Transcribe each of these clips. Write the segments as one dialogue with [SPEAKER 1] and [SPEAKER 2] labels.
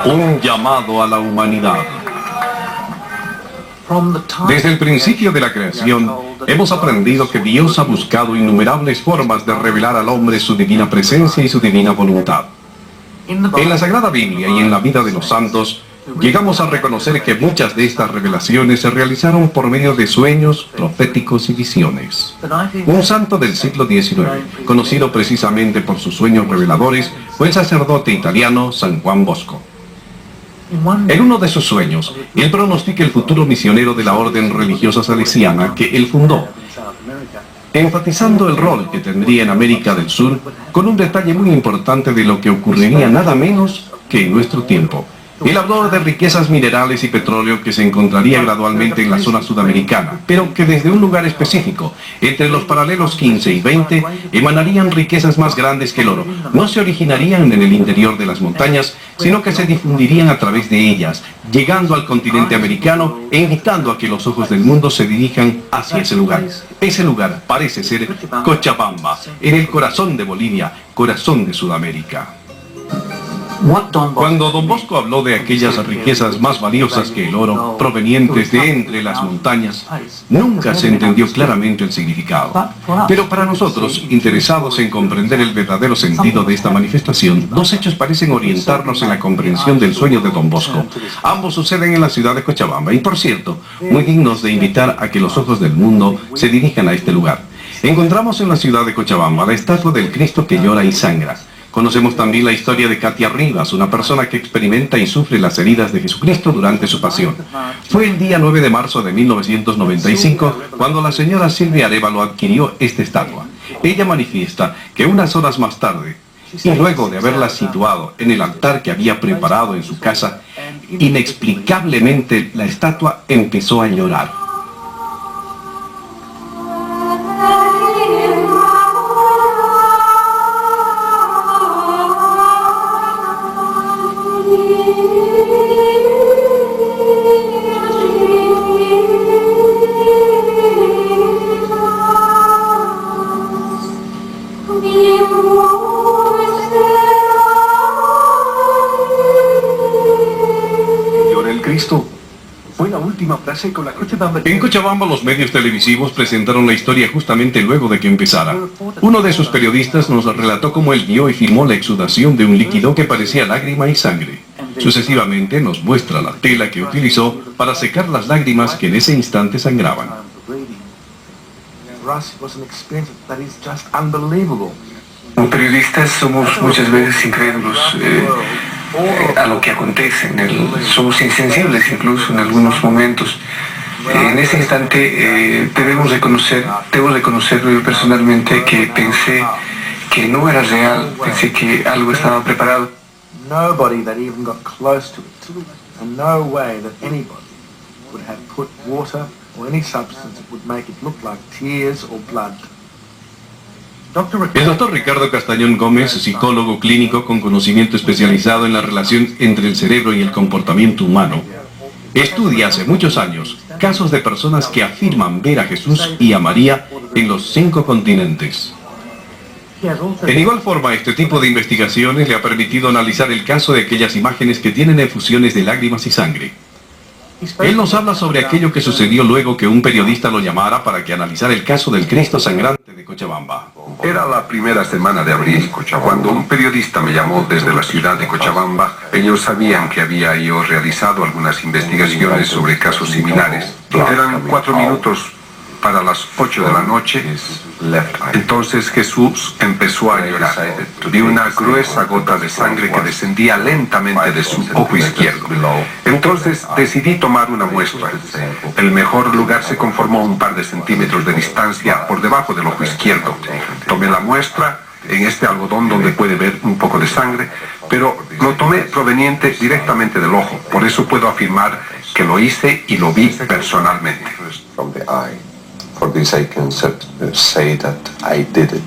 [SPEAKER 1] Un llamado a la humanidad. Desde el principio de la creación, hemos aprendido que Dios ha buscado innumerables formas de revelar al hombre su divina presencia y su divina voluntad. En la Sagrada Biblia y en la vida de los santos, llegamos a reconocer que muchas de estas revelaciones se realizaron por medio de sueños, proféticos y visiones. Un santo del siglo XIX, conocido precisamente por sus sueños reveladores, fue el sacerdote italiano San Juan Bosco. En uno de sus sueños, él pronostica el futuro misionero de la orden religiosa salesiana que él fundó, enfatizando el rol que tendría en América del Sur, con un detalle muy importante de lo que ocurriría nada menos que en nuestro tiempo. Él habló de riquezas minerales y petróleo que se encontraría gradualmente en la zona sudamericana, pero que desde un lugar específico, entre los paralelos 15 y 20, emanarían riquezas más grandes que el oro. No se originarían en el interior de las montañas, sino que se difundirían a través de ellas, llegando al continente americano e invitando a que los ojos del mundo se dirijan hacia ese lugar. Ese lugar parece ser Cochabamba, en el corazón de Bolivia, corazón de Sudamérica. Cuando Don Bosco habló de aquellas riquezas más valiosas que el oro, provenientes de entre las montañas, nunca se entendió claramente el significado. Pero para nosotros, interesados en comprender el verdadero sentido de esta manifestación, dos hechos parecen orientarnos en la comprensión del sueño de Don Bosco. Ambos suceden en la ciudad de Cochabamba y, por cierto, muy dignos de invitar a que los ojos del mundo se dirijan a este lugar. Encontramos en la ciudad de Cochabamba la estatua del Cristo que llora y sangra. Conocemos también la historia de Katia Rivas, una persona que experimenta y sufre las heridas de Jesucristo durante su pasión. Fue el día 9 de marzo de 1995 cuando la señora Silvia Arevalo adquirió esta estatua. Ella manifiesta que unas horas más tarde, y luego de haberla situado en el altar que había preparado en su casa, inexplicablemente la estatua empezó a llorar. En Cochabamba los medios televisivos presentaron la historia justamente luego de que empezara. Uno de sus periodistas nos relató cómo él vio y filmó la exudación de un líquido que parecía lágrima y sangre. Sucesivamente nos muestra la tela que utilizó para secar las lágrimas que en ese instante sangraban.
[SPEAKER 2] Como periodistas somos muchas veces incrédulos a lo que acontece, somos insensibles incluso en algunos momentos. En ese instante debo reconocer personalmente que pensé que no era real, pensé que algo estaba preparado.
[SPEAKER 3] Nobody that even got close to it, and no way that anybody would have put water or any substance that would make it look like tears or blood.
[SPEAKER 1] El doctor Ricardo Castañón Gómez, psicólogo clínico con conocimiento especializado en la relación entre el cerebro y el comportamiento humano, estudia hace muchos años casos de personas que afirman ver a Jesús y a María en los 5 continentes. En igual forma, este tipo de investigaciones le ha permitido analizar el caso de aquellas imágenes que tienen efusiones de lágrimas y sangre. Él nos habla sobre aquello que sucedió luego que un periodista lo llamara para que analizara el caso del Cristo sangrante de Cochabamba.
[SPEAKER 4] Era la primera semana de abril, cuando un periodista me llamó desde la ciudad de Cochabamba. Ellos sabían que había yo realizado algunas investigaciones sobre casos similares. Eran 4 minutos para las 8 de la noche. Entonces Jesús empezó a llorar. Vi una gruesa gota de sangre que descendía lentamente de su ojo izquierdo. Entonces decidí tomar una muestra. El mejor lugar se conformó a un par de centímetros de distancia por debajo del ojo izquierdo. Tomé la muestra en este algodón donde puede ver un poco de sangre, pero lo tomé proveniente directamente del ojo. Por eso puedo afirmar que lo hice y lo vi personalmente.
[SPEAKER 5] For this I can say that I did it.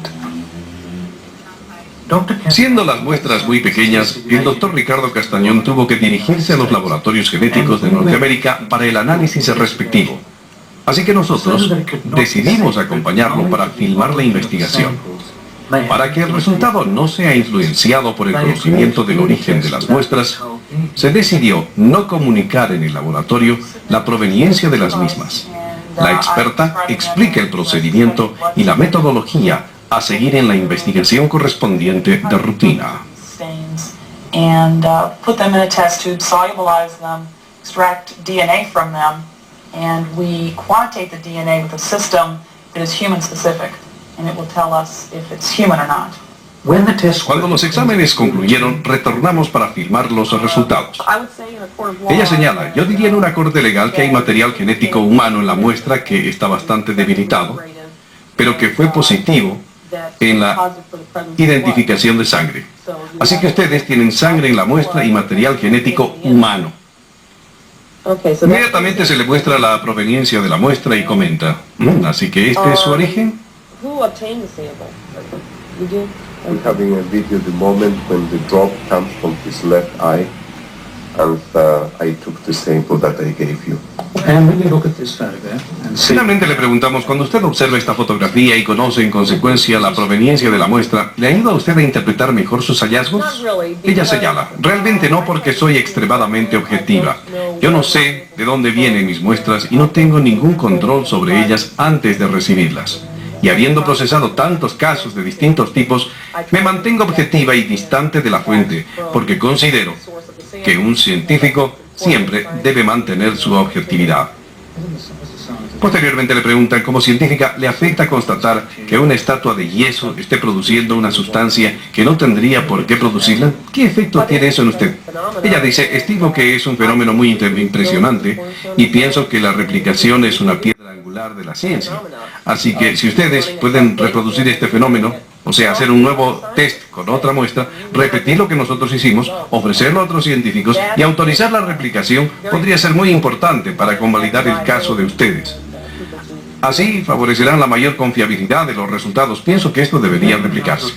[SPEAKER 1] Siendo las muestras muy pequeñas, el doctor Ricardo Castañón tuvo que dirigirse a los laboratorios genéticos de Norteamérica para el análisis respectivo. Así que nosotros decidimos acompañarlo para filmar la investigación. Para que el resultado no sea influenciado por el conocimiento del origen de las muestras, se decidió no comunicar en el laboratorio la proveniencia de las mismas. La experta explica el procedimiento y la metodología a seguir en la investigación correspondiente de rutina.
[SPEAKER 6] And put them in a test tube, solubilize them, extract DNA from them, and we quantitate the DNA with a system that is human specific, and it will tell us if it's human or not.
[SPEAKER 1] Cuando los exámenes concluyeron, retornamos para firmar los resultados. Ella señala, yo diría en una corte legal que hay material genético humano en la muestra que está bastante debilitado, pero que fue positivo en la identificación de sangre. Así que ustedes tienen sangre en la muestra y material genético humano. Inmediatamente se le muestra la proveniencia de la muestra y comenta, así que este es su origen.
[SPEAKER 5] I'm having a video at the moment when the drop comes from his left eye, and I took the sample that I gave you.
[SPEAKER 1] Finalmente le preguntamos, cuando usted observa esta fotografía y conoce en consecuencia la proveniencia de la muestra, ¿le ayuda a usted a interpretar mejor sus hallazgos? Ella señala, realmente no, porque soy extremadamente objetiva. Yo no sé de dónde vienen mis muestras y no tengo ningún control sobre ellas antes de recibirlas. Y habiendo procesado tantos casos de distintos tipos, me mantengo objetiva y distante de la fuente, porque considero que un científico siempre debe mantener su objetividad. Posteriormente le preguntan, como científica, ¿le afecta constatar que una estatua de yeso esté produciendo una sustancia que no tendría por qué producirla? ¿Qué efecto tiene eso en usted? Ella dice, estimo que es un fenómeno muy impresionante y pienso que la replicación es una piedra angular de la ciencia. Así que si ustedes pueden reproducir este fenómeno, o sea, hacer un nuevo test con otra muestra, repetir lo que nosotros hicimos, ofrecerlo a otros científicos y autorizar la replicación, podría ser muy importante para convalidar el caso de ustedes. Así favorecerán la mayor confiabilidad de los resultados. Pienso que esto debería replicarse.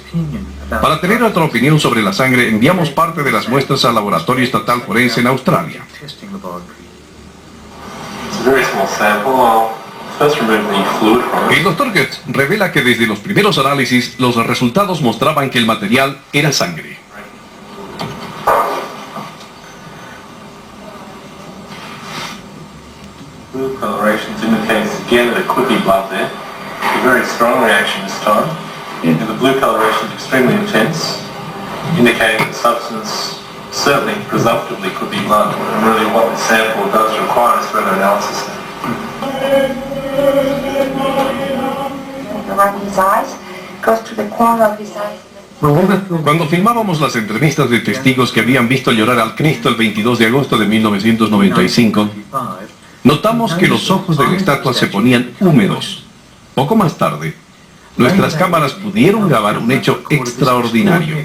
[SPEAKER 1] Para tener otra opinión sobre la sangre, enviamos parte de las muestras al Laboratorio Estatal Forense en Australia. El Dr. Goetz revela que desde los primeros análisis, los resultados mostraban que el material era sangre.
[SPEAKER 7] Blue colorations indicates again that it could be blood there. A very strong reaction this time. And the blue coloration is extremely intense, indicating the substance certainly presumptively could be blood. And really what the sample does require is further analysis there.
[SPEAKER 1] Cuando filmábamos las entrevistas de testigos que habían visto llorar al Cristo el 22 de agosto de 1995, notamos que los ojos de la estatua se ponían húmedos. Poco más tarde, nuestras cámaras pudieron grabar un hecho extraordinario.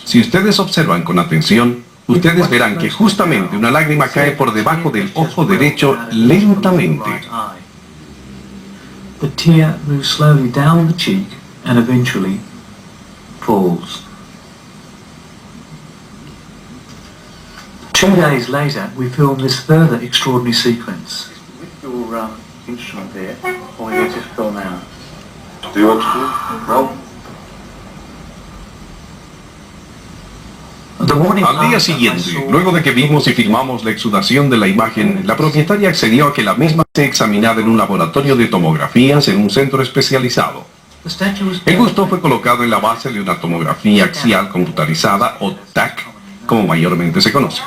[SPEAKER 1] Si ustedes observan con atención, ustedes verán que justamente una lágrima cae por debajo del ojo derecho lentamente.
[SPEAKER 8] The tear moves slowly down the cheek and eventually falls. 2 days later, we filmed this further extraordinary sequence.
[SPEAKER 3] With your instrument there, or you just film now?
[SPEAKER 5] Do you want to
[SPEAKER 3] Roll.
[SPEAKER 1] Al día siguiente, luego de que vimos y filmamos la exudación de la imagen, la propietaria accedió a que la misma sea examinada en un laboratorio de tomografías en un centro especializado. El busto fue colocado en la base de una tomografía axial computarizada, o TAC, como mayormente se conoce.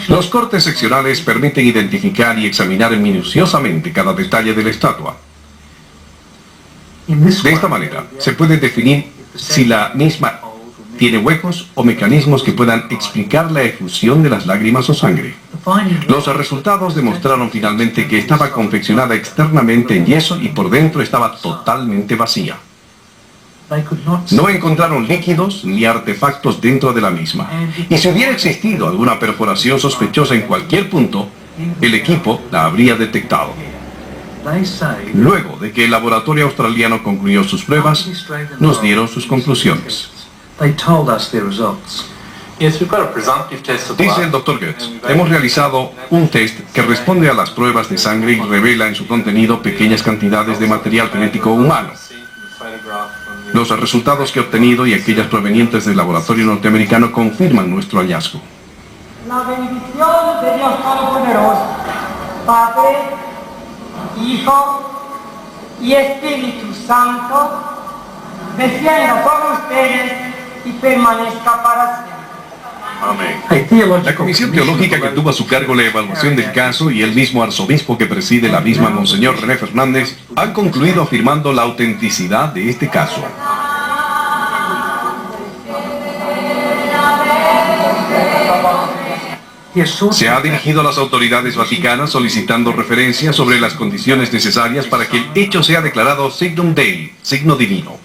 [SPEAKER 1] Los cortes seccionales permiten identificar y examinar minuciosamente cada detalle de la estatua. De esta manera, se puede definir si la misma tiene huecos o mecanismos que puedan explicar la efusión de las lágrimas o sangre. Los resultados demostraron finalmente que estaba confeccionada externamente en yeso y por dentro estaba totalmente vacía. No encontraron líquidos ni artefactos dentro de la misma. Y si hubiera existido alguna perforación sospechosa en cualquier punto, el equipo la habría detectado. Luego de que el laboratorio australiano concluyó sus pruebas, nos dieron sus conclusiones. Dice el Dr. Goetz, hemos realizado un test que responde a las pruebas de sangre y revela en su contenido pequeñas cantidades de material genético humano. Los resultados que he obtenido y aquellas provenientes del laboratorio norteamericano confirman nuestro hallazgo.
[SPEAKER 9] La bendición de Dios Todopoderoso, Padre, Hijo y Espíritu Santo, descienda sobre ustedes y permanezca para siempre.
[SPEAKER 1] La comisión teológica que tuvo a su cargo la evaluación del caso y el mismo arzobispo que preside la misma, Monseñor René Fernández, han concluido afirmando la autenticidad de este caso. Se ha dirigido a las autoridades vaticanas solicitando referencias sobre las condiciones necesarias para que el hecho sea declarado signum Dei, signo divino.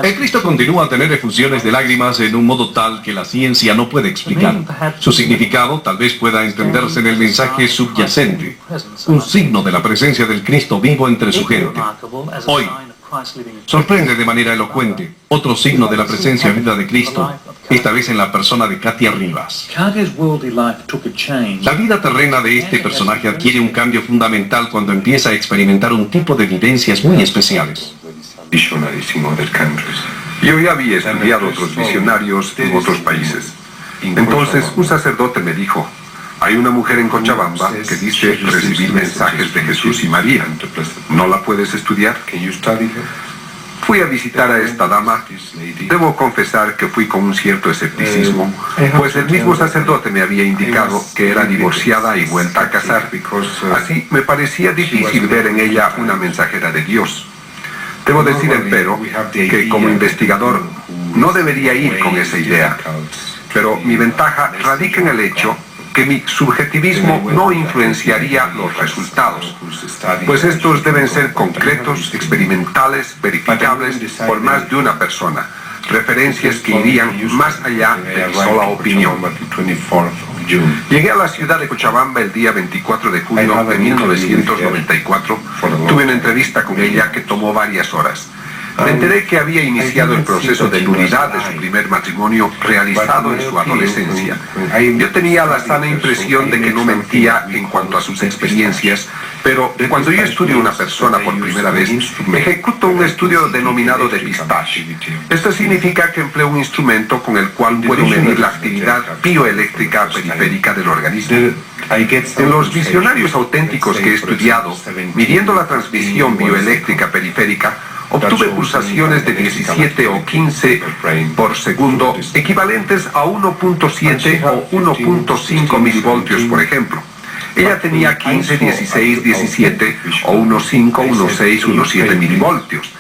[SPEAKER 1] El Cristo continúa a tener efusiones de lágrimas en un modo tal que la ciencia no puede explicar. Su significado tal vez pueda entenderse en el mensaje subyacente, un signo de la presencia del Cristo vivo entre su gente. Hoy, sorprende de manera elocuente otro signo de la presencia viva de Cristo, esta vez en la persona de Katia Rivas. La vida terrena de este personaje adquiere un cambio fundamental cuando empieza a experimentar un tipo de vivencias muy especiales.
[SPEAKER 4] Yo ya había estudiado otros visionarios en otros países. Entonces un sacerdote me dijo, hay una mujer en Cochabamba que dice recibir mensajes de Jesús y María. ¿No la puedes estudiar? Fui a visitar a esta dama. Debo confesar que fui con un cierto escepticismo, pues el mismo sacerdote me había indicado que era divorciada y vuelta a casar. Así me parecía difícil ver en ella una mensajera de Dios. Debo decir, empero, que como investigador no debería ir con esa idea, pero mi ventaja radica en el hecho que mi subjetivismo no influenciaría los resultados, pues estos deben ser concretos, experimentales, verificables por más de una persona, referencias que irían más allá de mi sola opinión. Llegué a la ciudad de Cochabamba el día 24 de junio de 1994. Tuve una entrevista con ella que tomó varias horas. Me enteré que había iniciado el proceso de nulidad de su primer matrimonio realizado en su adolescencia. Yo tenía la sana impresión de que no mentía en cuanto a sus experiencias, pero cuando yo estudio a una persona por primera vez, ejecuto un estudio denominado depistaje. Esto significa que empleo un instrumento con el cual puedo medir la actividad bioeléctrica periférica del organismo. En los visionarios auténticos que he estudiado, midiendo la transmisión bioeléctrica periférica, obtuve pulsaciones de 17 o 15 por segundo, equivalentes a 1.7 o 1.5 milivoltios, por ejemplo. Ella tenía 15, 16, 17 o 1.5, 1.6, 1.7 milivoltios.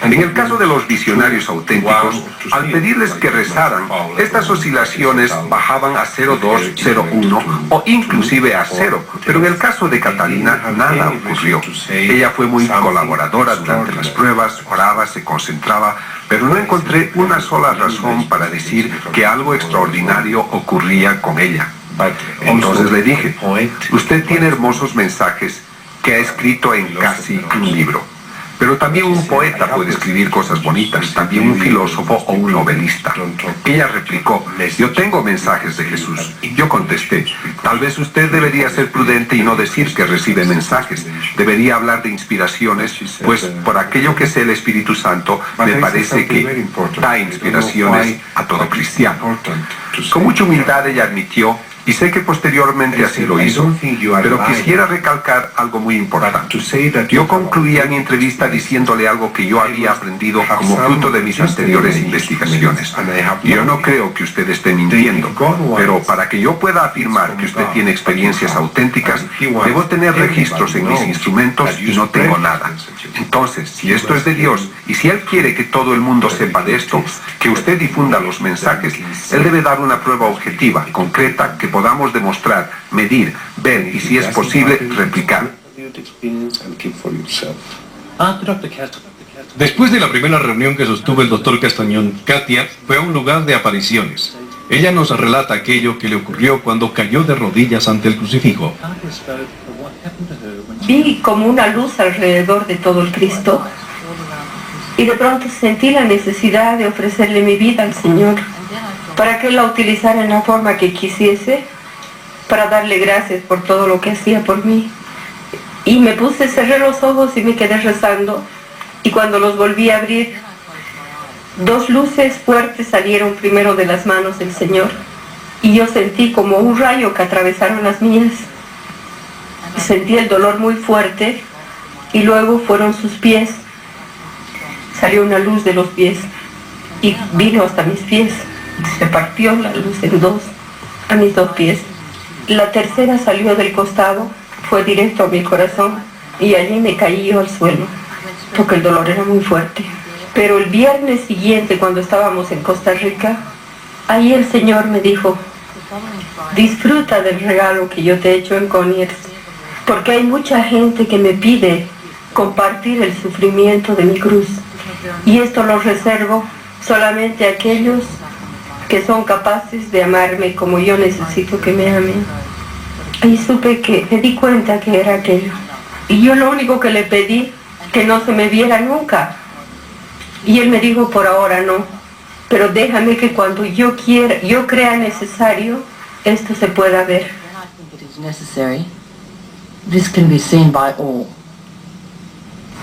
[SPEAKER 4] En el caso de los visionarios auténticos, al pedirles que rezaran, estas oscilaciones bajaban a 0.2, 0.1 o inclusive a 0. Pero en el caso de Catalina, nada ocurrió. Ella fue muy colaboradora durante las pruebas, oraba, se concentraba, pero no encontré una sola razón para decir que algo extraordinario ocurría con ella. Entonces le dije, usted tiene hermosos mensajes que ha escrito en casi un libro. Pero también un poeta puede escribir cosas bonitas, también un filósofo o un novelista. Ella replicó, yo tengo mensajes de Jesús. Yo contesté, tal vez usted debería ser prudente y no decir que recibe mensajes. Debería hablar de inspiraciones, pues por aquello que es el Espíritu Santo, me parece que da inspiraciones a todo cristiano. Con mucha humildad ella admitió, y sé que posteriormente así lo hizo, pero quisiera recalcar algo muy importante. Yo concluía mi entrevista diciéndole algo que yo había aprendido como fruto de mis anteriores investigaciones. Yo no creo que usted esté mintiendo, pero para que yo pueda afirmar que usted tiene experiencias auténticas, debo tener registros en mis instrumentos y no tengo nada. Entonces, si esto es de Dios, y si Él quiere que todo el mundo sepa de esto, que usted difunda los mensajes, Él debe dar una prueba objetiva, concreta, que podamos demostrar, medir, ver y, si es posible, replicar.
[SPEAKER 1] Después de la primera reunión que sostuvo el doctor Castañón, Katia fue a un lugar de apariciones. Ella nos relata aquello que le ocurrió cuando cayó de rodillas ante el crucifijo.
[SPEAKER 10] Vi como una luz alrededor de todo el Cristo y de pronto sentí la necesidad de ofrecerle mi vida al Señor para que Él la utilizara en la forma que quisiese, para darle gracias por todo lo que hacía por mí. Y me puse, cerré los ojos y me quedé rezando, y cuando los volví a abrir, 2 luces fuertes salieron primero de las manos del Señor y yo sentí como un rayo que atravesaron las mías. Sentí el dolor muy fuerte y luego fueron sus pies. Salió una luz de los pies y vino hasta mis pies. Se partió la luz en 2 a mis 2 pies. La tercera salió del costado, fue directo a mi corazón y allí me caí yo al suelo, porque el dolor era muy fuerte. Pero el viernes siguiente, cuando estábamos en Costa Rica, ahí el Señor me dijo: disfruta del regalo que yo te he hecho en Conyers, porque hay mucha gente que me pide compartir el sufrimiento de mi cruz, y esto lo reservo solamente a aquellos que son capaces de amarme como yo necesito que me amen. Y me di cuenta que era aquello. Y yo lo único que le pedí, que no se me viera nunca. Y él me dijo: por ahora no, pero déjame que cuando yo crea necesario, esto se pueda ver.
[SPEAKER 11] This can be seen by all.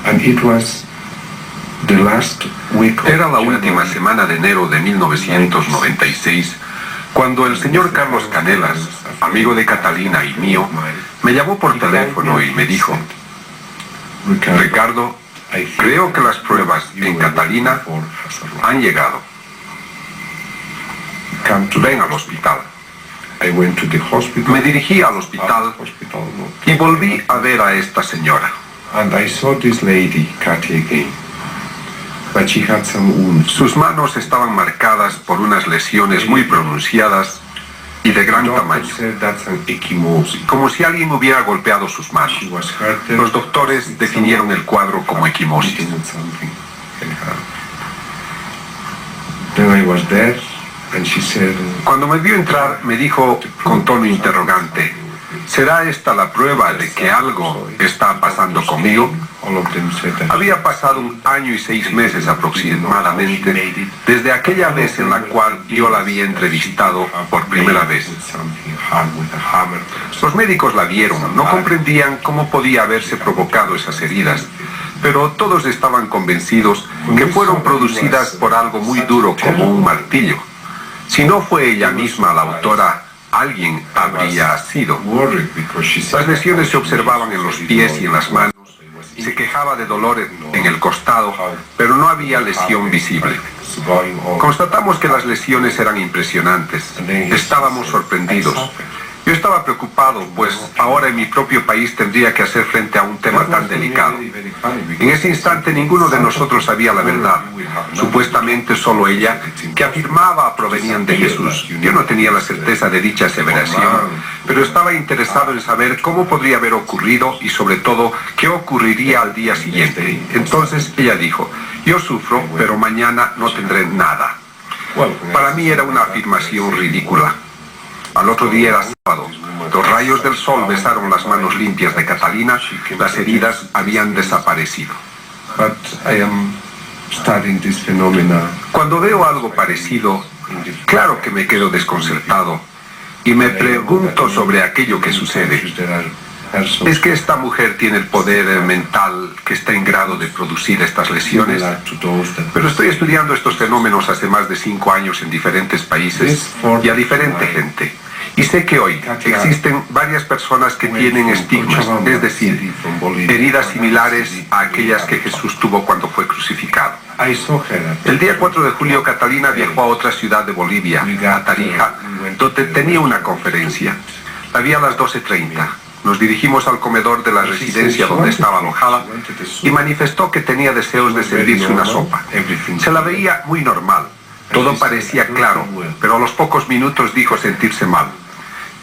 [SPEAKER 5] And it was the last week.
[SPEAKER 4] Era la última semana de enero de 1996 cuando el señor Carlos Canelas, amigo de Catalina y mío, me llamó por teléfono y me dijo: Ricardo, creo que las pruebas en Catalina han llegado. Ven al hospital. Me dirigí al hospital y volví a ver a esta señora. Sus manos estaban marcadas por unas lesiones muy pronunciadas y de gran tamaño, como si alguien hubiera golpeado sus manos. Los doctores definieron el cuadro como equimosis. Cuando me vio entrar, me dijo con tono interrogante: ¿será esta la prueba de que algo está pasando conmigo? Había pasado 1 año y 6 meses aproximadamente desde aquella vez en la cual yo la había entrevistado por primera vez. Los médicos la vieron, no comprendían cómo podía haberse provocado esas heridas, pero todos estaban convencidos que fueron producidas por algo muy duro como un martillo. Si no fue ella misma la autora, alguien habría sido. Las lesiones se observaban en los pies y en las manos. Se quejaba de dolor en el costado, pero no había lesión visible. Constatamos que las lesiones eran impresionantes. Estábamos sorprendidos. Yo estaba preocupado, pues ahora en mi propio país tendría que hacer frente a un tema tan delicado. En ese instante ninguno de nosotros sabía la verdad. Supuestamente solo ella, que afirmaba provenían de Jesús. Yo no tenía la certeza de dicha aseveración, pero estaba interesado en saber cómo podría haber ocurrido y sobre todo qué ocurriría al día siguiente. Entonces ella dijo: yo sufro, pero mañana no tendré nada. Para mí era una afirmación ridícula. Al otro día era sábado. Los rayos del sol besaron las manos limpias de Catalina. Las heridas habían desaparecido. Cuando veo algo parecido, claro que me quedo desconcertado y me pregunto sobre aquello que sucede. ¿Es que esta mujer tiene el poder mental que está en grado de producir estas lesiones? Pero estoy estudiando estos fenómenos hace más de 5 años en diferentes países y a diferente gente. Y sé que hoy existen varias personas que tienen estigmas, es decir, heridas similares a aquellas que Jesús tuvo cuando fue crucificado. El día 4 de julio, Catalina viajó a otra ciudad de Bolivia, a Tarija, donde tenía una conferencia. La vi a las 12:30. Nos dirigimos al comedor de la residencia donde estaba alojada y manifestó que tenía deseos de servirse una sopa. Se la veía muy normal. Todo parecía claro, pero a los pocos minutos dijo sentirse mal.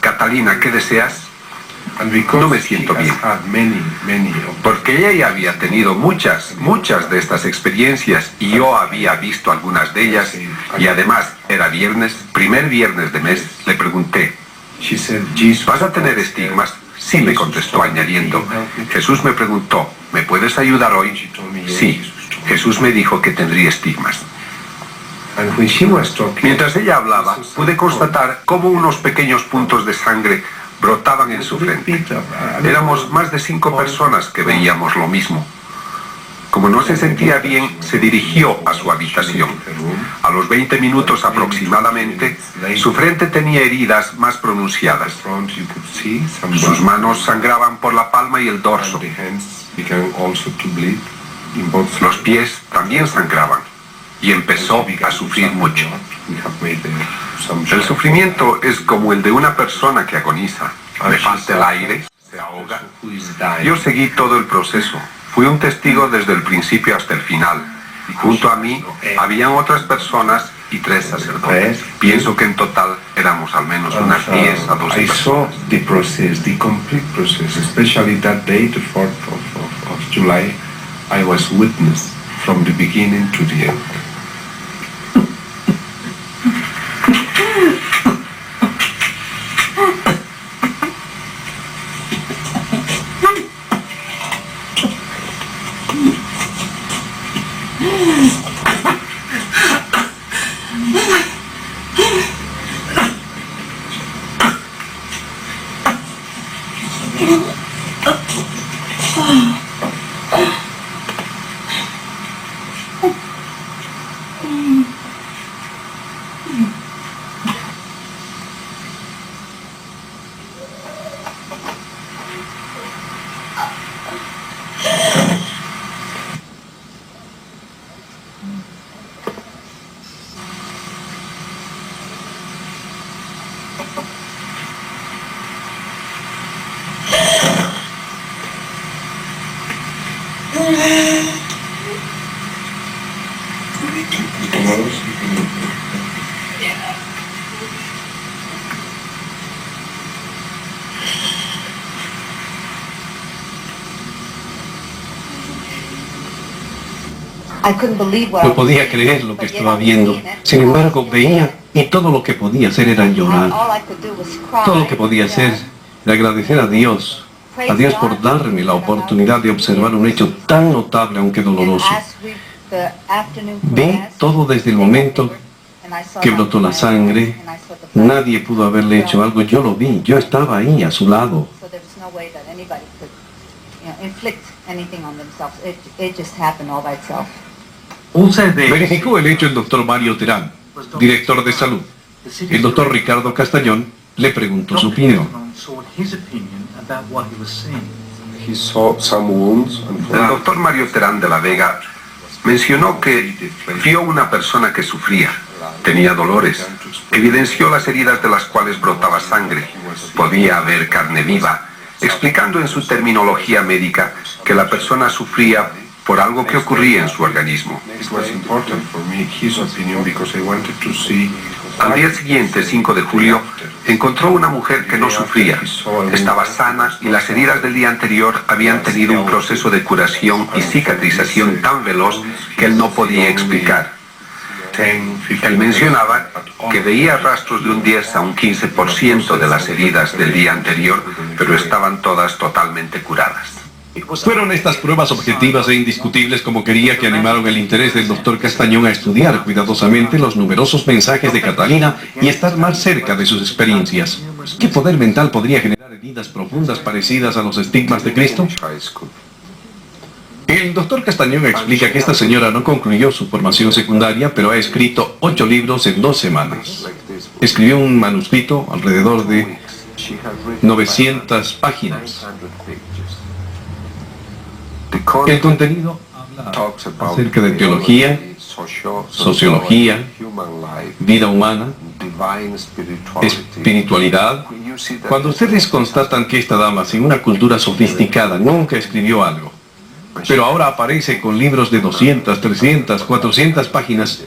[SPEAKER 4] Catalina, ¿qué deseas? No me siento bien. Porque ella ya había tenido muchas de estas experiencias y yo había visto algunas de ellas y además era viernes, primer viernes de mes. Le pregunté: ¿vas a tener estigmas? Sí, me contestó añadiendo. Jesús me preguntó: ¿me puedes ayudar hoy? Sí, Jesús me dijo que tendría estigmas. Mientras ella hablaba, pude constatar cómo unos pequeños puntos de sangre brotaban en su frente. Éramos más de 5 personas que veíamos lo mismo. Como no se sentía bien, se dirigió a su habitación. A los 20 minutos aproximadamente, su frente tenía heridas más pronunciadas. Sus manos sangraban por la palma y el dorso. Los pies también sangraban y empezó a sufrir mucho. El sufrimiento es como el de una persona que agoniza. Le falta el aire, se ahoga. Yo seguí todo el proceso. Fui un testigo desde el principio hasta el final. Junto a mí habían otras personas y 3 sacerdotes. Pienso que en total éramos al menos unas 10 a 12
[SPEAKER 5] I saw
[SPEAKER 4] personas.
[SPEAKER 5] the process, the complete process, especially that day, the 4th of July. I was witness from the beginning to the end.
[SPEAKER 1] No podía creer lo que estaba viendo. Sin embargo, veía y todo lo que podía hacer era llorar. Todo lo que podía hacer era agradecer a Dios por darme la oportunidad de observar un hecho tan notable, aunque doloroso. Vi todo desde el momento que brotó la sangre. Nadie pudo haberle hecho algo. Yo lo vi. Yo estaba ahí a su lado. Verificó el hecho el doctor Mario Terán, director de salud. El doctor Ricardo Castañón le preguntó su opinión.
[SPEAKER 4] El doctor Mario Terán de la Vega mencionó que vio una persona que sufría, tenía dolores, evidenció las heridas de las cuales brotaba sangre, podía haber carne viva, explicando en su terminología médica que la persona sufría por algo que ocurría en su organismo. Al día siguiente, 5 de julio, encontró una mujer que no sufría, estaba sana y las heridas del día anterior habían tenido un proceso de curación y cicatrización tan veloz que él no podía explicar. Él mencionaba que veía rastros de un 10 a un 15% de las heridas del día anterior, pero estaban todas totalmente curadas.
[SPEAKER 1] Fueron estas pruebas objetivas e indiscutibles como quería que animaron el interés del doctor Castañón a estudiar cuidadosamente los numerosos mensajes de Catalina y estar más cerca de sus experiencias. ¿Qué poder mental podría generar heridas profundas parecidas a los estigmas de Cristo? El doctor Castañón explica que esta señora no concluyó su formación secundaria, pero ha escrito 8 libros en 2 semanas. Escribió un manuscrito alrededor de 900 páginas. El contenido habla acerca de teología, sociología, vida humana, espiritualidad. Cuando ustedes constatan que esta dama, sin una cultura sofisticada, nunca escribió algo, pero ahora aparece con libros de 200, 300, 400 páginas,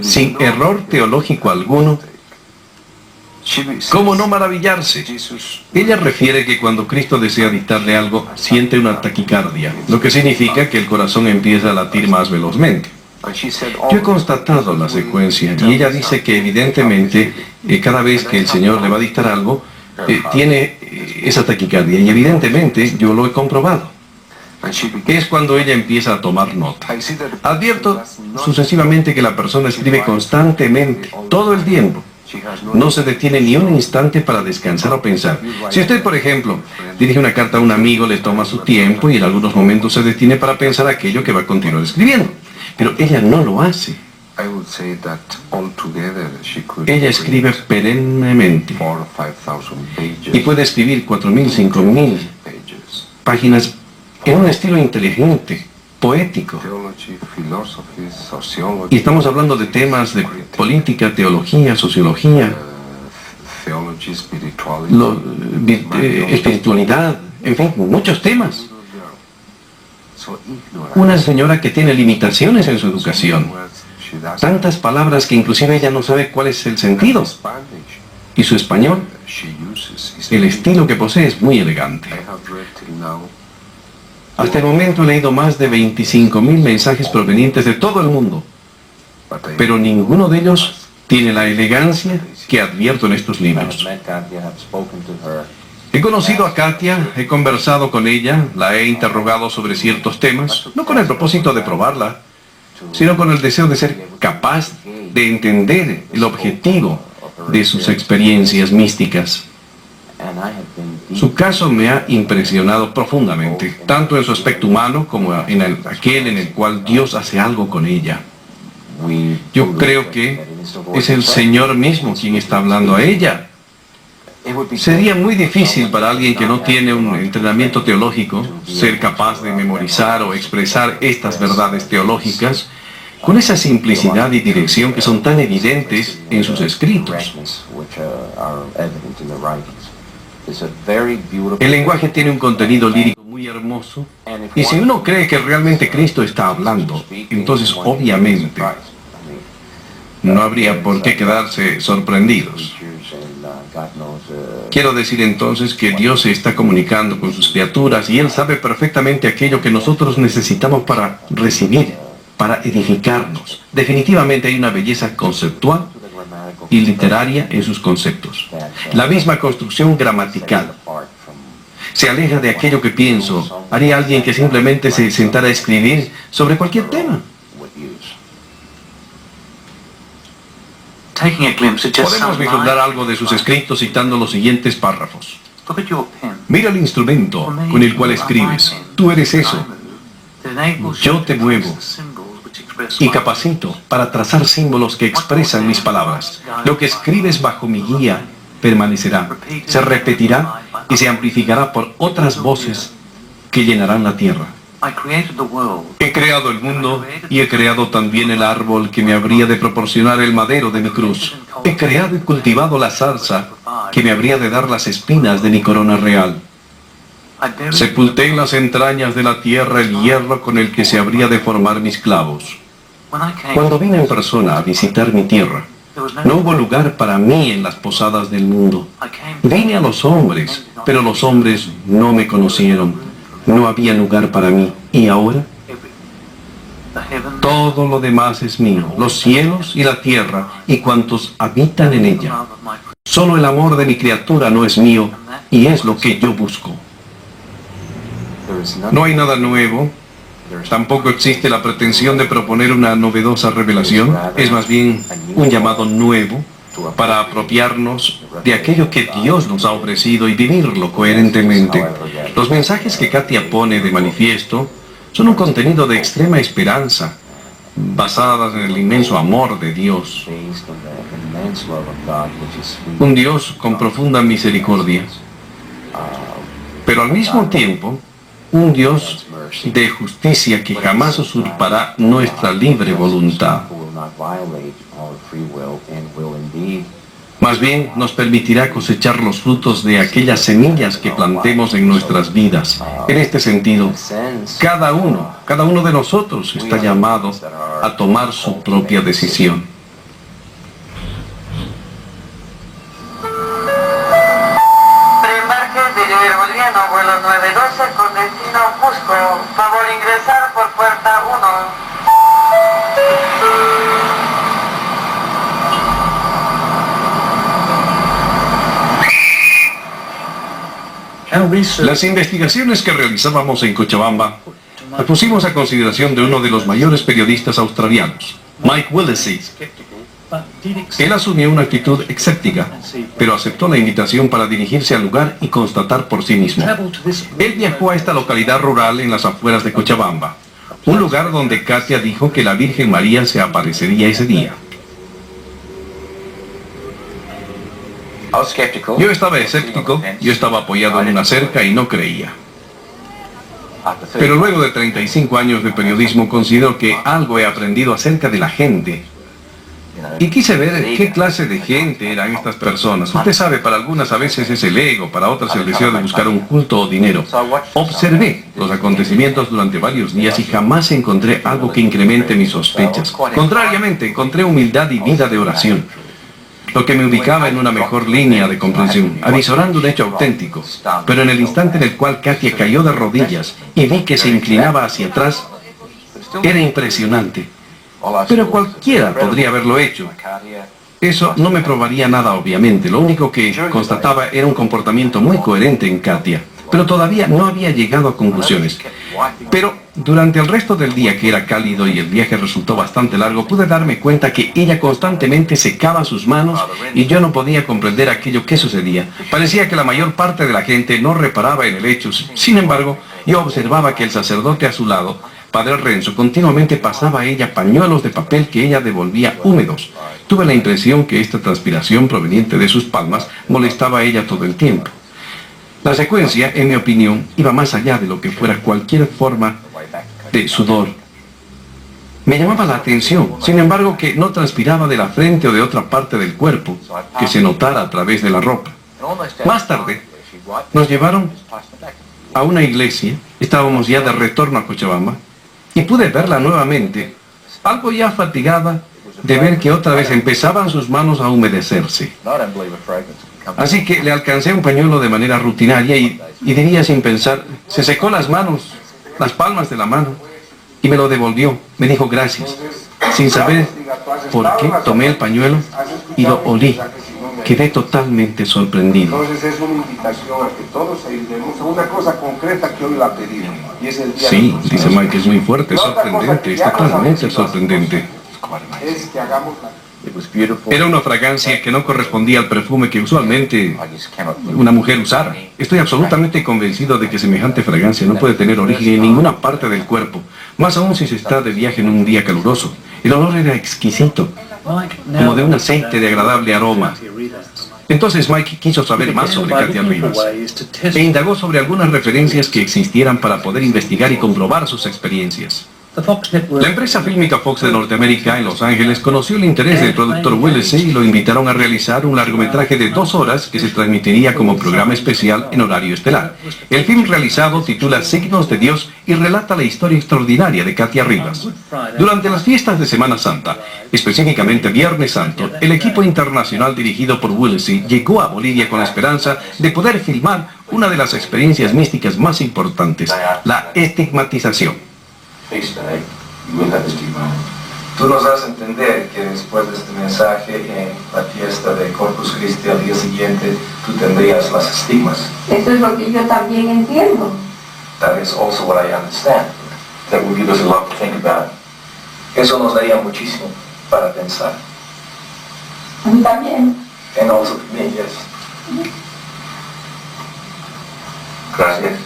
[SPEAKER 1] sin error teológico alguno, ¿cómo no maravillarse? Ella refiere que cuando Cristo desea dictarle algo, siente una taquicardia, lo que significa que el corazón empieza a latir más velozmente. Yo he constatado la secuencia y ella dice que evidentemente cada vez que el Señor le va a dictar algo, tiene esa taquicardia y evidentemente yo lo he comprobado. Es cuando ella empieza a tomar nota. Advierto sucesivamente que la persona escribe constantemente, todo el tiempo. No se detiene ni un instante para descansar o pensar. Si usted, por ejemplo, dirige una carta a un amigo, le toma su tiempo y en algunos momentos se detiene para pensar aquello que va a continuar escribiendo. Pero ella no lo hace. Ella escribe perennemente y puede escribir 4.000, 5.000 páginas en un estilo inteligente, poético. Y estamos hablando de temas de política, teología, sociología, espiritualidad, en fin, muchos temas. Una señora que tiene limitaciones en su educación. Tantas palabras que inclusive ella no sabe cuál es el sentido. Y su español, el estilo que posee es muy elegante. Hasta el momento he leído más de 25.000 mensajes provenientes de todo el mundo, pero ninguno de ellos tiene la elegancia que advierto en estos libros. He conocido a Katia, he conversado con ella, la he interrogado sobre ciertos temas, no con el propósito de probarla, sino con el deseo de ser capaz de entender el objetivo de sus experiencias místicas. Su caso me ha impresionado profundamente, tanto en su aspecto humano como en aquel en el cual Dios hace algo con ella. Yo creo que es el Señor mismo quien está hablando a ella. Sería muy difícil para alguien que no tiene un entrenamiento teológico ser capaz de memorizar o expresar estas verdades teológicas con esa simplicidad y dirección que son tan evidentes en sus escritos. El lenguaje tiene un contenido lírico muy hermoso, y si uno cree que realmente Cristo está hablando, entonces obviamente no habría por qué quedarse sorprendidos. Quiero decir entonces que Dios se está comunicando con sus criaturas y Él sabe perfectamente aquello que nosotros necesitamos para recibir, para edificarnos. Definitivamente hay una belleza conceptual y literaria en sus conceptos. La misma construcción gramatical se aleja de aquello que pienso. Haría alguien que simplemente se sentara a escribir sobre cualquier tema. Podemos vislumbrar algo de sus escritos citando los siguientes párrafos. Mira el instrumento con el cual escribes. Tú eres eso. Yo te muevo y capacito para trazar símbolos que expresan mis palabras. Lo que escribes bajo mi guía permanecerá, se repetirá y se amplificará por otras voces que llenarán la tierra. He creado el mundo y he creado también el árbol que me habría de proporcionar el madero de mi cruz. He creado y cultivado la zarza que me habría de dar las espinas de mi corona real. Sepulté en las entrañas de la tierra el hierro con el que se habría de formar mis clavos. Cuando vine en persona a visitar mi tierra, no hubo lugar para mí en las posadas del mundo. Vine a los hombres, pero los hombres no me conocieron. No había lugar para mí. ¿Y ahora? Todo lo demás es mío, los cielos y la tierra y cuantos habitan en ella. Solo el amor de mi criatura no es mío y es lo que yo busco. No hay nada nuevo, tampoco existe la pretensión de proponer una novedosa revelación, es más bien un llamado nuevo para apropiarnos de aquello que Dios nos ha ofrecido y vivirlo coherentemente. Los mensajes que Katia pone de manifiesto son un contenido de extrema esperanza, basadas en el inmenso amor de Dios. Un Dios con profunda misericordia, pero al mismo tiempo, un Dios de justicia que jamás usurpará nuestra libre voluntad. Más bien nos permitirá cosechar los frutos de aquellas semillas que plantemos en nuestras vidas. En este sentido, cada uno de nosotros está llamado a tomar su propia decisión.
[SPEAKER 12] Preembarque de Boliviano, vuelo 912 con destino Cusco. Favor ingresar por puerta 1.
[SPEAKER 1] Las investigaciones que realizábamos en Cochabamba las pusimos a consideración de uno de los mayores periodistas australianos, Mike Willesee. Él asumió una actitud escéptica, pero aceptó la invitación para dirigirse al lugar y constatar por sí mismo. Él viajó a esta localidad rural en las afueras de Cochabamba, un lugar donde Katia dijo que la Virgen María se aparecería ese día. Yo estaba escéptico, yo estaba apoyado en una cerca y no creía. Pero luego de 35 años de periodismo considero que algo he aprendido acerca de la gente. Y quise ver qué clase de gente eran estas personas. Usted sabe, para algunas a veces es el ego, para otras el deseo de buscar un culto o dinero. Observé los acontecimientos durante varios días y jamás encontré algo que incremente mis sospechas. Contrariamente, encontré humildad y vida de oración, lo que me ubicaba en una mejor línea de comprensión, avisorando un hecho auténtico. Pero en el instante en el cual Katia cayó de rodillas y vi que se inclinaba hacia atrás, era impresionante. Pero cualquiera podría haberlo hecho. Eso no me probaría nada, obviamente. Lo único que constataba era un comportamiento muy coherente en Katia. Pero todavía no había llegado a conclusiones. Pero durante el resto del día, que era cálido y el viaje resultó bastante largo, pude darme cuenta que ella constantemente secaba sus manos y yo no podía comprender aquello que sucedía. Parecía que la mayor parte de la gente no reparaba en el hecho. Sin embargo, yo observaba que el sacerdote a su lado, Padre Renzo, continuamente pasaba a ella pañuelos de papel que ella devolvía húmedos. Tuve la impresión que esta transpiración proveniente de sus palmas molestaba a ella todo el tiempo. La secuencia, en mi opinión, iba más allá de lo que fuera cualquier forma de sudor. Me llamaba la atención, sin embargo, que no transpiraba de la frente o de otra parte del cuerpo, que se notara a través de la ropa. Más tarde, nos llevaron a una iglesia, estábamos ya de retorno a Cochabamba, y pude verla nuevamente, algo ya fatigada de ver que otra vez empezaban sus manos a humedecerse. Así que le alcancé un pañuelo de manera rutinaria y diría sin pensar, se secó las manos, las palmas de la mano, y me lo devolvió. Me dijo gracias. Sin saber por qué, tomé el pañuelo y lo olí. Quedé totalmente sorprendido.
[SPEAKER 5] Entonces es una invitación a que todos ayudemos a una cosa concreta que hoy la pedimos. Y es el día
[SPEAKER 1] sí, dice Mike, es muy fuerte, sorprendente, es totalmente sorprendente.
[SPEAKER 5] Es que hagamos la...
[SPEAKER 1] Era una fragancia que no correspondía al perfume que usualmente una mujer usara. Estoy absolutamente convencido de que semejante fragancia no puede tener origen en ninguna parte del cuerpo, más aún si se está de viaje en un día caluroso. El olor era exquisito, como de un aceite de agradable aroma. Entonces Mike quiso saber más sobre Katia Rivas e indagó sobre algunas referencias que existieran para poder investigar y comprobar sus experiencias. La empresa fílmica Fox de Norteamérica en Los Ángeles conoció el interés del productor Willesee y lo invitaron a realizar un largometraje de 2 horas que se transmitiría como programa especial en horario estelar. El film realizado titula Signos de Dios y relata la historia extraordinaria de Katia Rivas. Durante las fiestas de Semana Santa, específicamente Viernes Santo, el equipo internacional dirigido por Willesee llegó a Bolivia con la esperanza de poder filmar una de las experiencias místicas más importantes, la estigmatización.
[SPEAKER 3] Tú nos das a entender que después de este mensaje en la fiesta de Corpus Christi al día siguiente tú tendrías las estigmas.
[SPEAKER 10] Eso es lo que yo también entiendo.
[SPEAKER 3] That is also what I understand. That will give us a lot to think about. Eso nos daría muchísimo para pensar.
[SPEAKER 10] A mí también.
[SPEAKER 3] And also to me, yes. Gracias.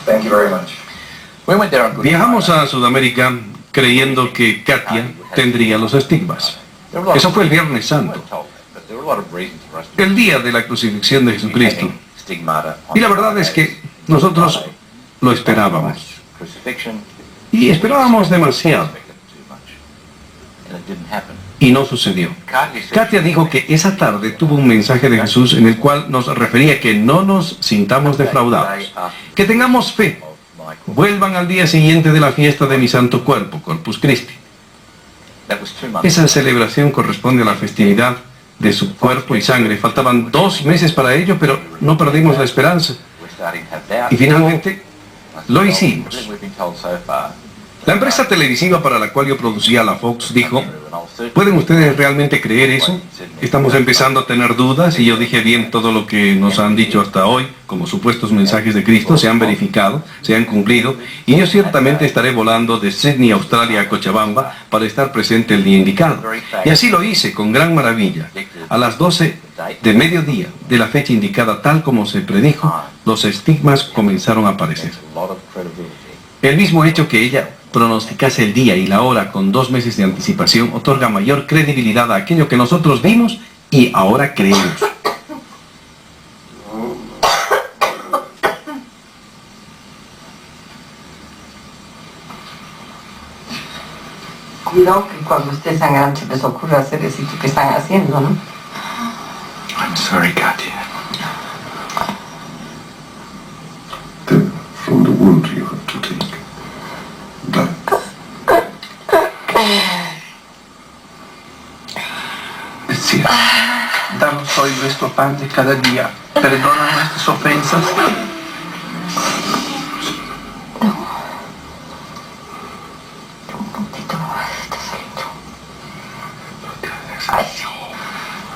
[SPEAKER 3] Thank you very much.
[SPEAKER 1] Viajamos a Sudamérica creyendo que Katia tendría los estigmas. Eso fue el Viernes Santo, el día de la crucifixión de Jesucristo. Y la verdad es que nosotros lo esperábamos. Y esperábamos demasiado. Y no sucedió. Katia dijo que esa tarde tuvo un mensaje de Jesús en el cual nos refería que no nos sintamos defraudados, que tengamos fe. Vuelvan al día siguiente de la fiesta de mi santo cuerpo, Corpus Christi. Esa celebración corresponde a la festividad de su cuerpo y sangre. Faltaban 2 meses para ello, pero no perdimos la esperanza. Y finalmente lo hicimos. La empresa televisiva para la cual yo producía, la Fox, dijo, ¿pueden ustedes realmente creer eso? Estamos empezando a tener dudas y yo dije, bien, todo lo que nos han dicho hasta hoy, como supuestos mensajes de Cristo, se han verificado, se han cumplido, y yo ciertamente estaré volando de Sydney, Australia, a Cochabamba para estar presente el día indicado. Y así lo hice, con gran maravilla. A las 12 de mediodía de la fecha indicada, tal como se predijo, los estigmas comenzaron a aparecer. El mismo hecho que ella pronosticase el día y la hora con 2 meses de anticipación otorga mayor credibilidad a aquello que nosotros vimos y ahora creemos.
[SPEAKER 13] Cuidado que cuando esté sangrante les ocurra hacer eso que están haciendo, ¿no?
[SPEAKER 2] I'm sorry, Katia.
[SPEAKER 5] From the wound you have to take blood.
[SPEAKER 2] Decir, danos hoy nuestro pan de cada día. Perdona nuestras ofensas.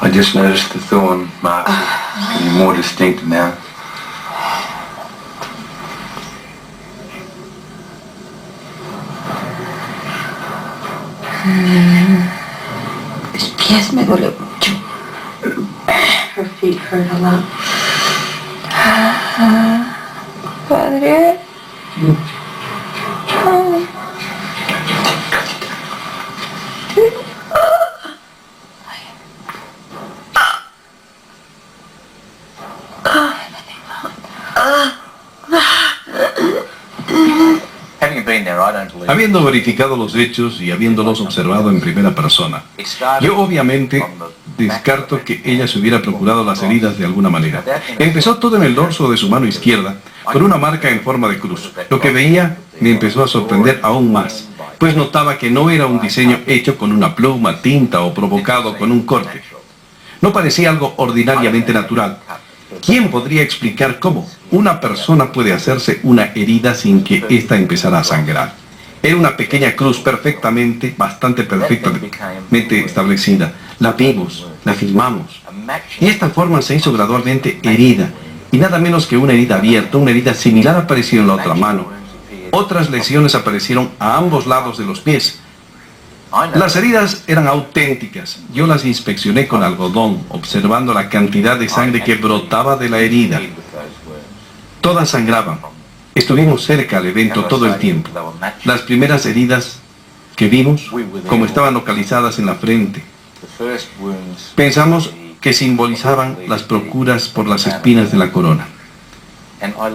[SPEAKER 14] I just noticed the thorn marks are getting more distinct now.
[SPEAKER 10] Los pies me duele mucho. Her feet hurt a lot. Padre.
[SPEAKER 1] Habiendo verificado los hechos y habiéndolos observado en primera persona, yo obviamente descarto que ella se hubiera procurado las heridas de alguna manera. Empezó todo en el dorso de su mano izquierda, con una marca en forma de cruz. Lo que veía me empezó a sorprender aún más, pues notaba que no era un diseño hecho con una pluma, tinta o provocado con un corte. No parecía algo ordinariamente natural. ¿Quién podría explicar cómo una persona puede hacerse una herida sin que ésta empezara a sangrar? Era una pequeña cruz bastante perfectamente establecida. La vimos, la filmamos. Y esta forma se hizo gradualmente herida. Y nada menos que una herida abierta, una herida similar apareció en la otra mano. Otras lesiones aparecieron a ambos lados de los pies. Las heridas eran auténticas. Yo las inspeccioné con algodón, observando la cantidad de sangre que brotaba de la herida. Todas sangraban. Estuvimos cerca al evento todo el tiempo. Las primeras heridas que vimos, como estaban localizadas en la frente, pensamos que simbolizaban las procuras por las espinas de la corona.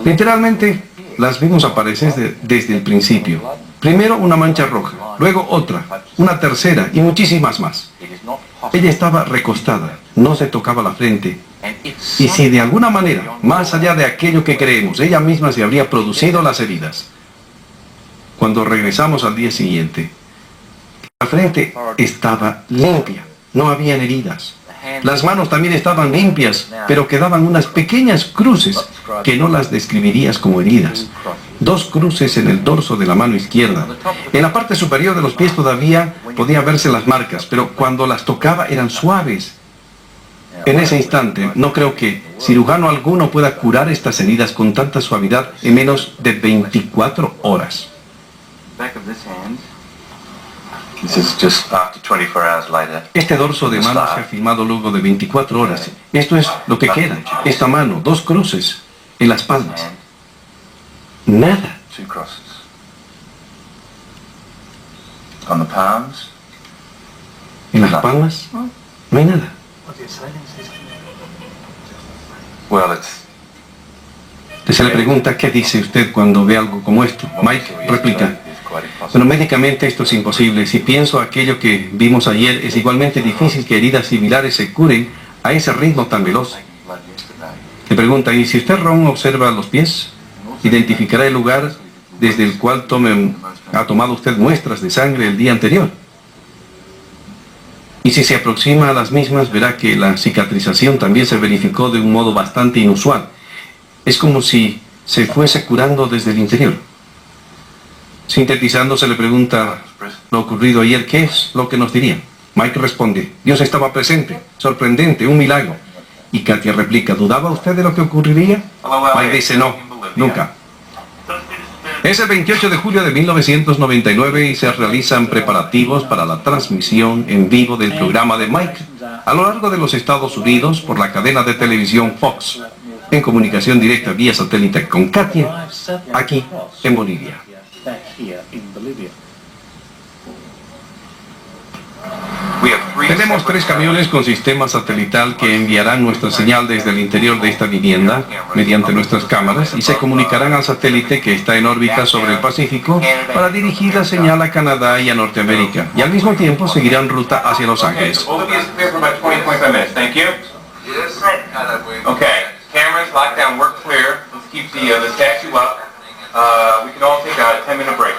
[SPEAKER 1] Literalmente, las vimos aparecer desde el principio. Primero una mancha roja, luego otra, una tercera y muchísimas más. Ella estaba recostada, no se tocaba la frente. Y si de alguna manera, más allá de aquello que creemos, ella misma se habría producido las heridas. Cuando regresamos al día siguiente, la frente estaba limpia, no habían heridas. Las manos también estaban limpias, pero quedaban unas pequeñas cruces que no las describirías como heridas. 2 cruces en el dorso de la mano izquierda. En la parte superior de los pies todavía podía verse las marcas, pero cuando las tocaba eran suaves. En ese instante, no creo que cirujano alguno pueda curar estas heridas con tanta suavidad en menos de 24 horas. Este dorso de mano se ha filmado luego de 24 horas. Esto es lo que queda. Esta mano, 2 cruces en las palmas. Nada. En las palmas no hay nada. Se le pregunta, ¿qué dice usted cuando ve algo como esto? Mike replica, bueno, médicamente esto es imposible. Si pienso aquello que vimos ayer, es igualmente difícil que heridas similares se curen a ese ritmo tan veloz. Le pregunta, ¿y si usted, Ron, observa los pies? ¿Identificará el lugar desde el cual ha tomado usted muestras de sangre el día anterior? Y si se aproxima a las mismas, verá que la cicatrización también se verificó de un modo bastante inusual. Es como si se fuese curando desde el interior. Sintetizando, se le pregunta lo ocurrido ayer, ¿qué es lo que nos diría? Mike responde, Dios estaba presente, sorprendente, un milagro. Y Katia replica, ¿dudaba usted de lo que ocurriría? Mike dice, no, nunca. Es el 28 de julio de 1999 y se realizan preparativos para la transmisión en vivo del programa de Mike a lo largo de los Estados Unidos por la cadena de televisión Fox, en comunicación directa vía satélite con Katia, aquí en Bolivia. Tenemos 3 camiones con sistema satelital que enviarán nuestra señal desde el interior de esta vivienda mediante nuestras cámaras y se comunicarán al satélite que está en órbita sobre el Pacífico para dirigir la señal a Canadá y a Norteamérica, y al mismo tiempo seguirán ruta hacia Los Ángeles.
[SPEAKER 15] Okay, cameras, lockdown, work clear. Let's keep the statue up. We can all take a 10-minute break.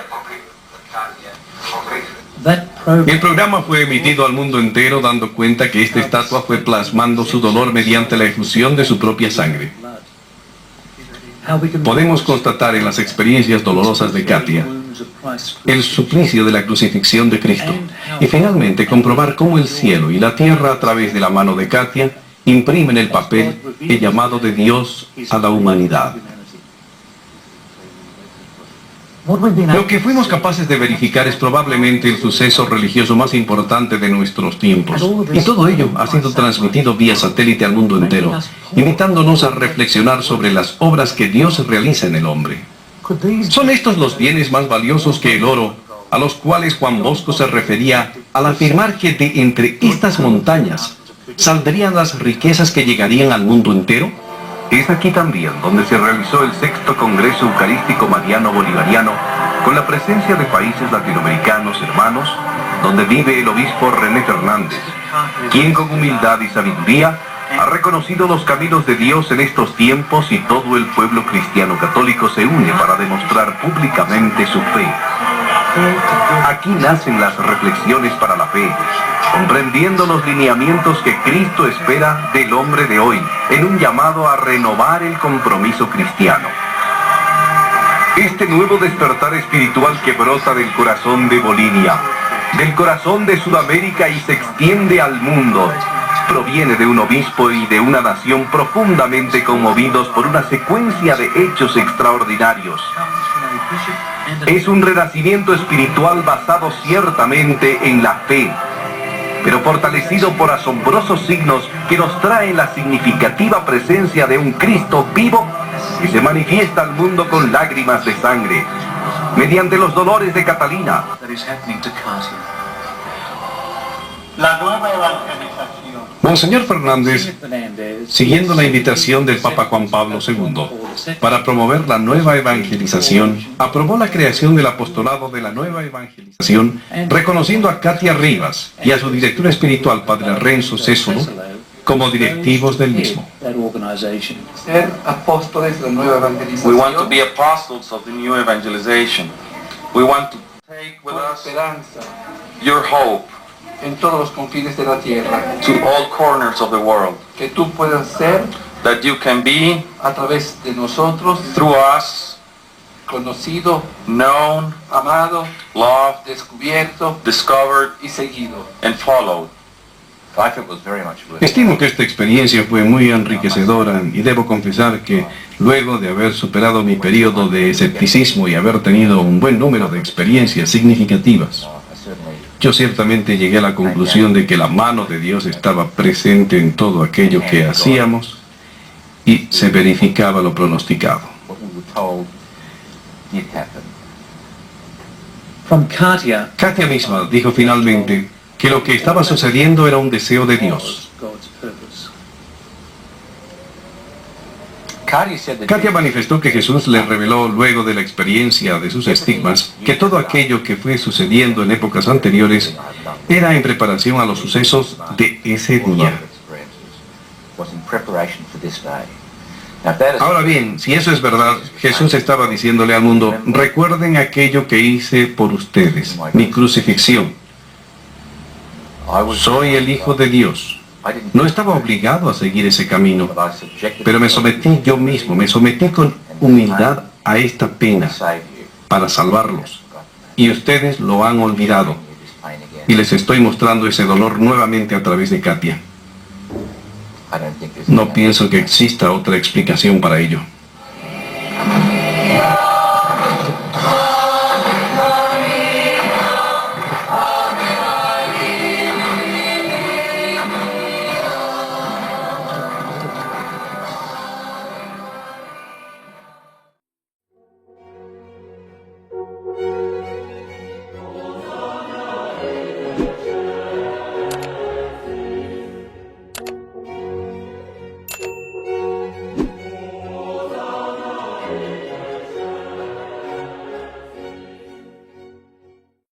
[SPEAKER 1] El programa fue emitido al mundo entero dando cuenta que esta estatua fue plasmando su dolor mediante la efusión de su propia sangre. Podemos constatar en las experiencias dolorosas de Katia el suplicio de la crucifixión de Cristo y finalmente comprobar cómo el cielo y la tierra a través de la mano de Katia imprimen el papel, el llamado de Dios a la humanidad. Lo que fuimos capaces de verificar es probablemente el suceso religioso más importante de nuestros tiempos. Y todo ello ha sido transmitido vía satélite al mundo entero, invitándonos a reflexionar sobre las obras que Dios realiza en el hombre. ¿Son estos los bienes más valiosos que el oro, a los cuales Juan Bosco se refería al afirmar que de entre estas montañas saldrían las riquezas que llegarían al mundo entero?
[SPEAKER 4] Es aquí también donde se realizó el 6º Congreso Eucarístico Mariano Bolivariano, con la presencia de países latinoamericanos hermanos, donde vive el obispo René Fernández, quien con humildad y sabiduría ha reconocido los caminos de Dios en estos tiempos, y todo el pueblo cristiano católico se une para demostrar públicamente su fe. Aquí nacen las reflexiones para la fe, comprendiendo los lineamientos que Cristo espera del hombre de hoy, en un llamado a renovar el compromiso cristiano. Este nuevo despertar espiritual que brota del corazón de Bolivia, del corazón de Sudamérica y se extiende al mundo, proviene de un obispo y de una nación profundamente conmovidos por una secuencia de hechos extraordinarios. Es un renacimiento espiritual basado ciertamente en la fe, pero fortalecido por asombrosos signos que nos traen la significativa presencia de un Cristo vivo que se manifiesta al mundo con lágrimas de sangre, mediante los dolores de Catalina.
[SPEAKER 7] La nueva evangelización.
[SPEAKER 1] Monseñor Fernández, siguiendo la invitación del Papa Juan Pablo II para promover la nueva evangelización, aprobó la creación del apostolado de la nueva evangelización, reconociendo a Katia Rivas y a su director espiritual, Padre Renzo Césolo, como directivos del mismo.
[SPEAKER 2] Ser apóstoles de la nueva evangelización.
[SPEAKER 15] We want to be apostles of the new evangelization. We want to take with us
[SPEAKER 2] Esperanza
[SPEAKER 15] your hope
[SPEAKER 2] en todos los confines de la tierra.
[SPEAKER 15] to all corners of the world.
[SPEAKER 2] Que tú puedas ser
[SPEAKER 15] That you can be,
[SPEAKER 2] a través de nosotros,
[SPEAKER 15] through us,
[SPEAKER 2] conocido,
[SPEAKER 15] known,
[SPEAKER 2] amado,
[SPEAKER 15] loved,
[SPEAKER 2] descubierto
[SPEAKER 15] discovered,
[SPEAKER 2] y seguido.
[SPEAKER 15] and followed.
[SPEAKER 1] Estimo que esta experiencia fue muy enriquecedora y debo confesar que luego de haber superado mi periodo de escepticismo y haber tenido un buen número de experiencias significativas, yo ciertamente llegué a la conclusión de que la mano de Dios estaba presente en todo aquello que hacíamos y se verificaba lo pronosticado. Katia misma dijo finalmente que lo que estaba sucediendo era un deseo de Dios. Katia manifestó que Jesús le reveló luego de la experiencia de sus estigmas que todo aquello que fue sucediendo en épocas anteriores era en preparación a los sucesos de ese día. Ahora bien, si eso es verdad, Jesús estaba diciéndole al mundo, recuerden aquello que hice por ustedes, mi crucifixión. Soy el Hijo de Dios. No estaba obligado a seguir ese camino, pero me sometí yo mismo, me sometí con humildad a esta pena para salvarlos. Y ustedes lo han olvidado. Y les estoy mostrando ese dolor nuevamente a través de Katia. No pienso que exista otra explicación para ello.